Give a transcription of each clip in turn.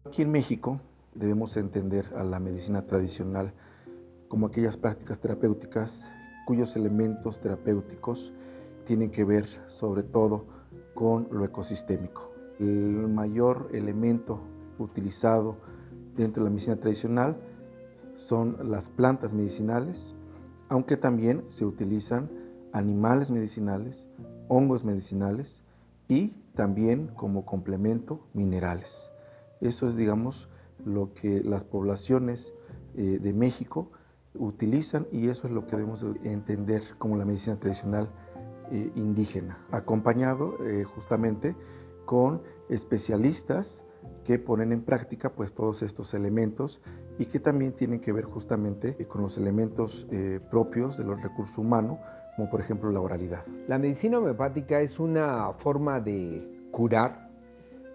Aquí en México debemos entender a la medicina tradicional como aquellas prácticas terapéuticas cuyos elementos terapéuticos tienen que ver sobre todo con lo ecosistémico. El mayor elemento utilizado dentro de la medicina tradicional son las plantas medicinales, aunque también se utilizan animales medicinales, hongos medicinales y también como complemento minerales. Eso es, digamos, lo que las poblaciones de México utilizan y eso es lo que debemos entender como la medicina tradicional indígena, acompañado justamente con especialistas que ponen en práctica pues todos estos elementos y que también tienen que ver justamente con los elementos propios de los recursos humanos, como por ejemplo la oralidad. La medicina homeopática es una forma de curar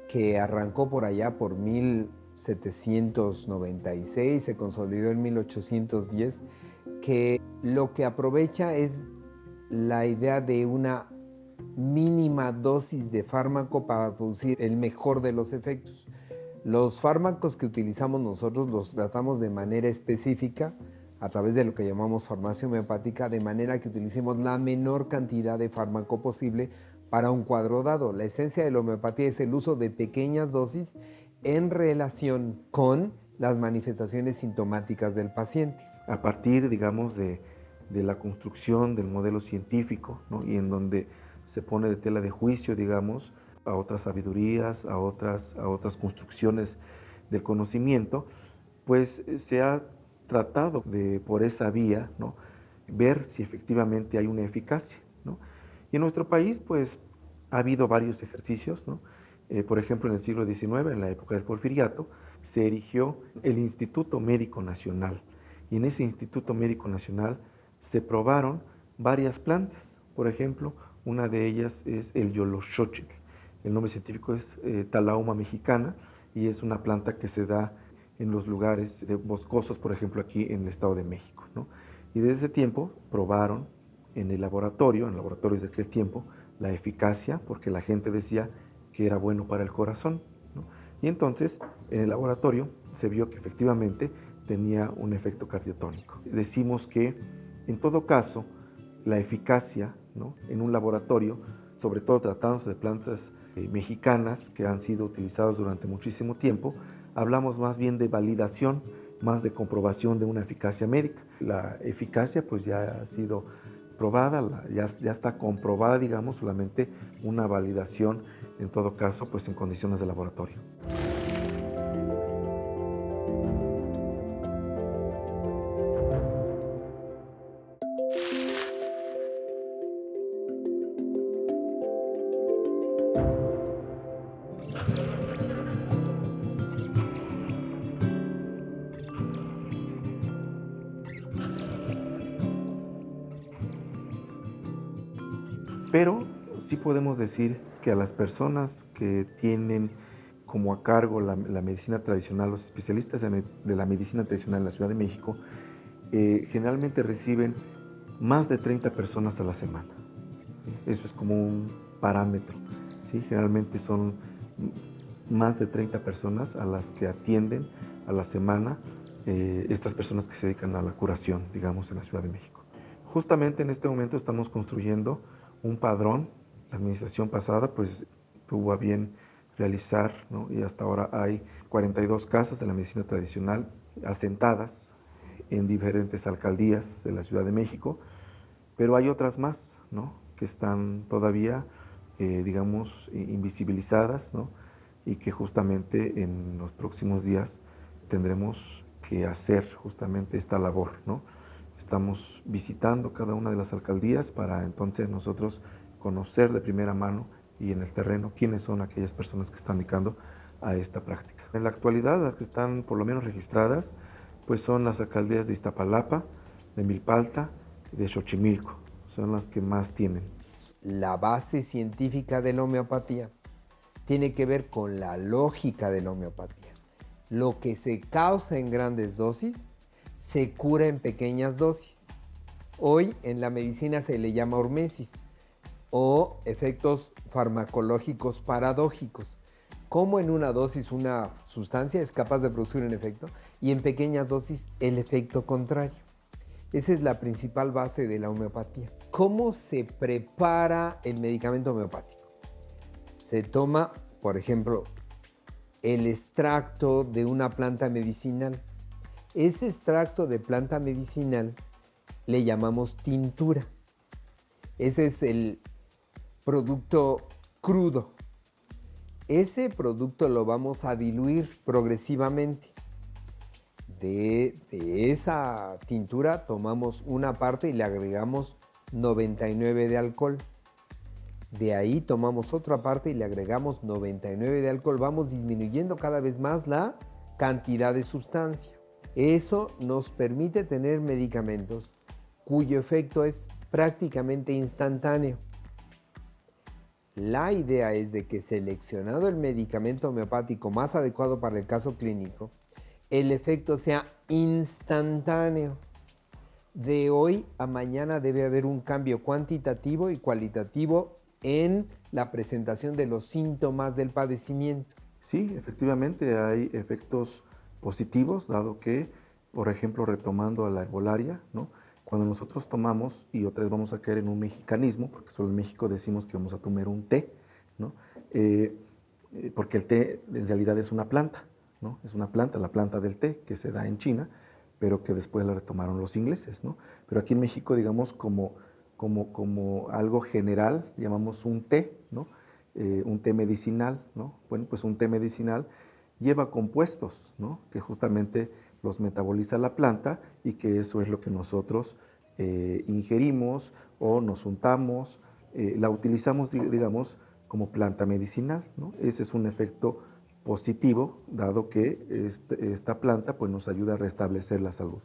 que arrancó por allá por 1796, se consolidó en 1810, que lo que aprovecha es la idea de una mínima dosis de fármaco para producir el mejor de los efectos. Los fármacos que utilizamos nosotros los tratamos de manera específica a través de lo que llamamos farmacia homeopática, de manera que utilicemos la menor cantidad de fármaco posible para un cuadro dado. La esencia de la homeopatía es el uso de pequeñas dosis en relación con las manifestaciones sintomáticas del paciente. A partir, digamos, de la construcción del modelo científico, ¿no? Y en donde se pone de tela de juicio, digamos, a otras sabidurías, a otras construcciones del conocimiento, pues se ha tratado de, por esa vía, ¿no? Ver si efectivamente hay una eficacia, ¿no? Y en nuestro país, pues, ha habido varios ejercicios, ¿no? Por ejemplo, en el siglo XIX, en la época del Porfiriato, se erigió el Instituto Médico Nacional. Y en ese Instituto Médico Nacional se probaron varias plantas. Por ejemplo, una de ellas es el Yoloxochitl. El nombre científico es Talauma mexicana y es una planta que se da en los lugares boscosos, por ejemplo, aquí en el Estado de México, ¿no? Y desde ese tiempo probaron en laboratorios de aquel tiempo, la eficacia, porque la gente decía que era bueno para el corazón, ¿no? Y entonces, en el laboratorio se vio que efectivamente tenía un efecto cardiotónico. Decimos que, en todo caso, la eficacia, ¿no? En un laboratorio, sobre todo tratándose de plantas mexicanas que han sido utilizadas durante muchísimo tiempo, hablamos más bien de validación, más de comprobación de una eficacia médica. La eficacia pues ya ha sido probada, ya está comprobada, digamos, solamente una validación, en todo caso, pues en condiciones de laboratorio. Pero sí podemos decir que a las personas que tienen como a cargo la medicina tradicional, los especialistas de la medicina tradicional en la Ciudad de México, generalmente reciben más de 30 personas a la semana. Eso es como un parámetro, ¿sí? Generalmente son más de 30 personas a las que atienden a la semana estas personas que se dedican a la curación, digamos, en la Ciudad de México. Justamente en este momento estamos construyendo un padrón. La administración pasada pues tuvo a bien realizar, ¿no? Y hasta ahora hay 42 casas de la medicina tradicional asentadas en diferentes alcaldías de la Ciudad de México, pero hay otras más, ¿no? Que están todavía, digamos, invisibilizadas, ¿no? Y que justamente en los próximos días tendremos que hacer justamente esta labor, ¿no? Estamos visitando cada una de las alcaldías para entonces nosotros conocer de primera mano y en el terreno quiénes son aquellas personas que están dedicando a esta práctica. En la actualidad, las que están por lo menos registradas, pues son las alcaldías de Iztapalapa, de Milpalta y de Xochimilco. Son las que más tienen. La base científica de la homeopatía tiene que ver con la lógica de la homeopatía. Lo que se causa en grandes dosis se cura en pequeñas dosis. Hoy en la medicina se le llama hormesis o efectos farmacológicos paradójicos. cómo en una dosis una sustancia es capaz de producir un efecto y en pequeñas dosis el efecto contrario. Esa es la principal base de la homeopatía. ¿Cómo se prepara el medicamento homeopático? Se toma, por ejemplo, el extracto de una planta medicinal. Ese extracto de planta medicinal le llamamos tintura. Ese es el producto crudo. Ese producto lo vamos a diluir progresivamente. De esa tintura tomamos una parte y le agregamos 99 de alcohol. De ahí tomamos otra parte y le agregamos 99 de alcohol. Vamos disminuyendo cada vez más la cantidad de sustancia. Eso nos permite tener medicamentos cuyo efecto es prácticamente instantáneo. La idea es de que seleccionado el medicamento homeopático más adecuado para el caso clínico, el efecto sea instantáneo. De hoy a mañana debe haber un cambio cuantitativo y cualitativo en la presentación de los síntomas del padecimiento. Sí, efectivamente hay efectos positivos, dado que, por ejemplo, retomando a la herbolaria, ¿no? Cuando nosotros tomamos, y otra vez vamos a caer en un mexicanismo, porque solo en México decimos que vamos a tomar un té, ¿no? Porque el té en realidad es una planta, ¿no? Es una planta, la planta del té, que se da en China, pero que después la retomaron los ingleses, ¿no? Pero aquí en México, digamos, como algo general, llamamos un té, ¿no? Un té medicinal, ¿no? Bueno, pues un té medicinal lleva compuestos, ¿no? Que justamente los metaboliza la planta y que eso es lo que nosotros ingerimos o nos untamos, la utilizamos, digamos, como planta medicinal, ¿no? Ese es un efecto positivo, dado que esta planta pues, nos ayuda a restablecer la salud.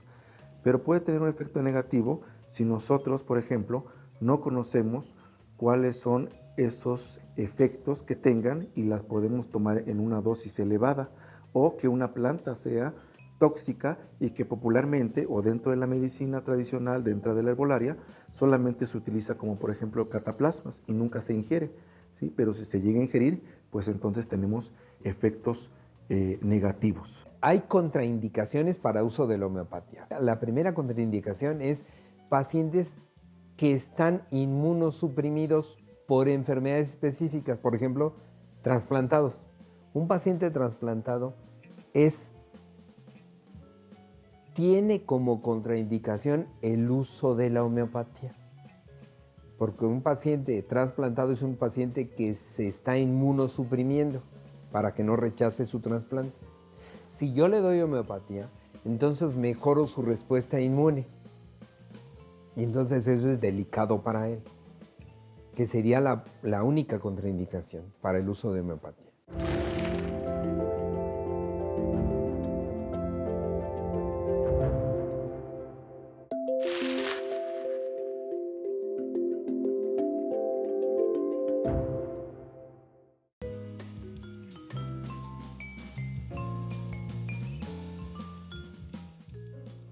Pero puede tener un efecto negativo si nosotros, por ejemplo, no conocemos cuáles son esos efectos que tengan y las podemos tomar en una dosis elevada, o que una planta sea tóxica y que popularmente o dentro de la medicina tradicional, dentro de la herbolaria, solamente se utiliza como por ejemplo cataplasmas y nunca se ingiere, ¿sí? Pero si se llega a ingerir, pues entonces tenemos efectos negativos. Hay contraindicaciones para uso de la homeopatía. La primera contraindicación es pacientes que están inmunosuprimidos por enfermedades específicas, por ejemplo, trasplantados. Un paciente trasplantado tiene como contraindicación el uso de la homeopatía, porque un paciente trasplantado es un paciente que se está inmunosuprimiendo para que no rechace su trasplante. Si yo le doy homeopatía, entonces mejoro su respuesta inmune. Y entonces eso es delicado para él, que sería la única contraindicación para el uso de homeopatía.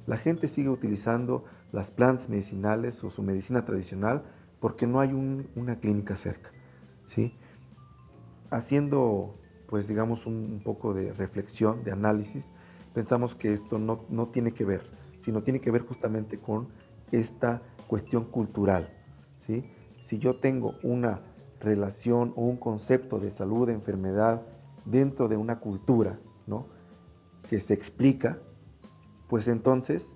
La gente sigue utilizando las plantas medicinales o su medicina tradicional porque no hay una clínica cerca, ¿sí? Haciendo, pues digamos, un poco de reflexión, de análisis, pensamos que esto no tiene que ver, sino tiene que ver justamente con esta cuestión cultural, ¿sí? Si yo tengo una relación o un concepto de salud, de enfermedad dentro de una cultura, ¿no? Que se explica, pues entonces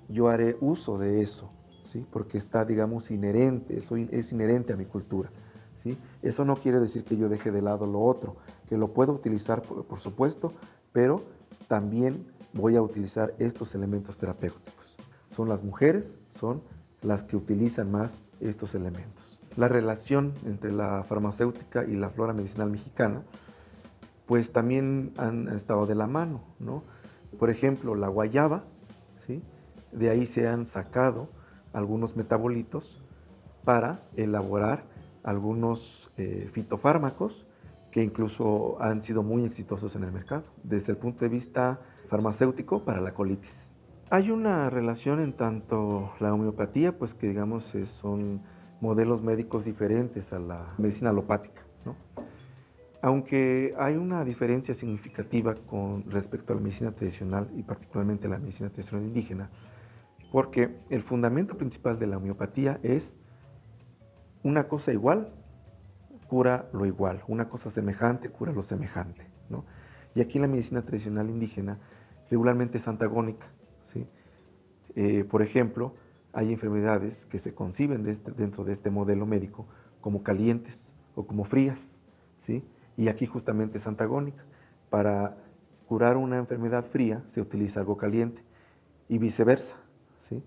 yo haré uso de eso, ¿sí? Porque está, digamos, inherente, eso es inherente a mi cultura, ¿sí? Eso no quiere decir que yo deje de lado lo otro, que lo puedo utilizar, por supuesto, pero también voy a utilizar estos elementos terapéuticos. Son las mujeres, son las que utilizan más estos elementos. La relación entre la farmacéutica y la flora medicinal mexicana, pues también han estado de la mano, ¿no? Por ejemplo, la guayaba, ¿sí? De ahí se han sacado algunos metabolitos para elaborar algunos fitofármacos que incluso han sido muy exitosos en el mercado, desde el punto de vista farmacéutico para la colitis. Hay una relación en tanto la homeopatía, pues que digamos son modelos médicos diferentes a la medicina alopática, ¿no? Aunque hay una diferencia significativa con respecto a la medicina tradicional y particularmente la medicina tradicional indígena, porque el fundamento principal de la homeopatía es una cosa igual cura lo igual, una cosa semejante cura lo semejante, ¿no? Y aquí la medicina tradicional indígena regularmente es antagónica, ¿sí? Por ejemplo, hay enfermedades que se conciben dentro de este modelo médico como calientes o como frías, ¿sí? Y aquí justamente es antagónica. Para curar una enfermedad fría se utiliza algo caliente y viceversa, ¿sí?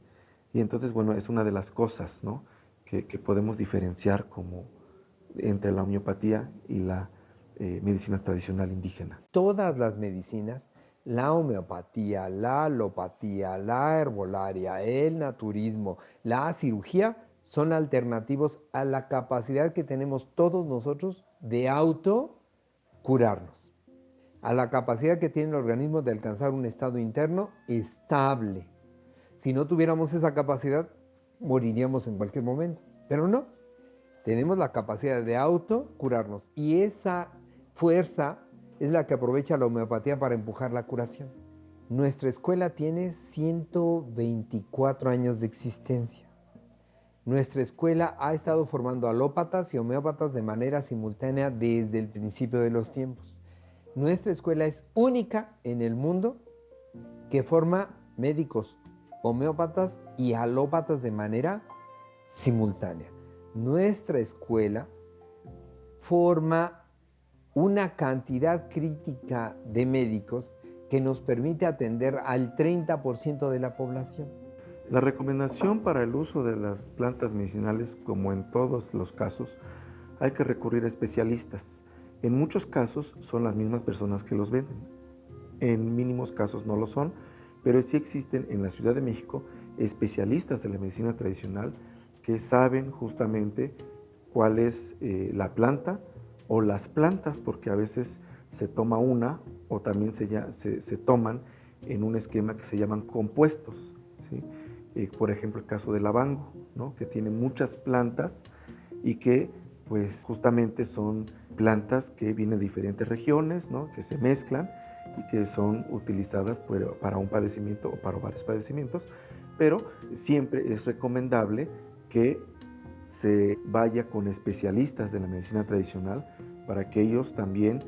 Y entonces, bueno, es una de las cosas, ¿no?, que podemos diferenciar como entre la homeopatía y la medicina tradicional indígena. Todas las medicinas, la homeopatía, la alopatía, la herbolaria, el naturismo, la cirugía, son alternativos a la capacidad que tenemos todos nosotros de autocurarnos, a la capacidad que tiene el organismo de alcanzar un estado interno estable. Si no tuviéramos esa capacidad, moriríamos en cualquier momento, pero no. Tenemos la capacidad de autocurarnos y esa fuerza es la que aprovecha la homeopatía para empujar la curación. Nuestra escuela tiene 124 años de existencia. Nuestra escuela ha estado formando alópatas y homeópatas de manera simultánea desde el principio de los tiempos. Nuestra escuela es única en el mundo que forma médicos homeópatas y alópatas de manera simultánea. Nuestra escuela forma una cantidad crítica de médicos que nos permite atender al 30% de la población. La recomendación para el uso de las plantas medicinales, como en todos los casos, hay que recurrir a especialistas. En muchos casos son las mismas personas que los venden. En mínimos casos no lo son, pero sí existen en la Ciudad de México especialistas de la medicina tradicional que saben justamente cuál es la planta o las plantas, porque a veces se toma una o también se toman en un esquema que se llaman compuestos, ¿sí? Por ejemplo, el caso del lavango, ¿no?, que tiene muchas plantas y que pues justamente son plantas que vienen de diferentes regiones, ¿no?, que se mezclan y que son utilizadas para un padecimiento o para varios padecimientos, pero siempre es recomendable que se vaya con especialistas de la medicina tradicional para que ellos también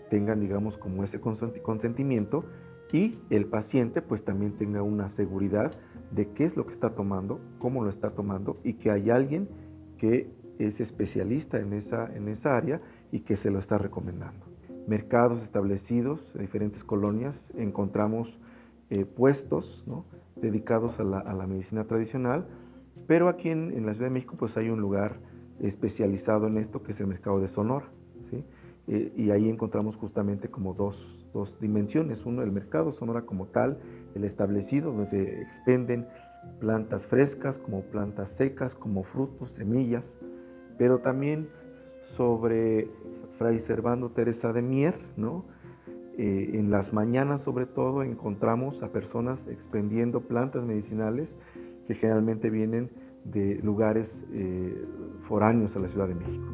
tengan, digamos, como ese consentimiento y el paciente pues también tenga una seguridad de qué es lo que está tomando, cómo lo está tomando y que hay alguien que es especialista en esa área y que se lo está recomendando. Mercados establecidos, en diferentes colonias, encontramos puestos, ¿no?, dedicados a la medicina tradicional, pero aquí en la Ciudad de México pues hay un lugar especializado en esto que es el mercado de Sonora, ¿sí? Y ahí encontramos justamente como dos dimensiones. Uno, el mercado Sonora como tal, el establecido, donde se expenden plantas frescas, como plantas secas, como frutos, semillas, pero también sobre Fray Servando Teresa de Mier, ¿no? En las mañanas sobre todo encontramos a personas expendiendo plantas medicinales que generalmente vienen de lugares foráneos a la Ciudad de México.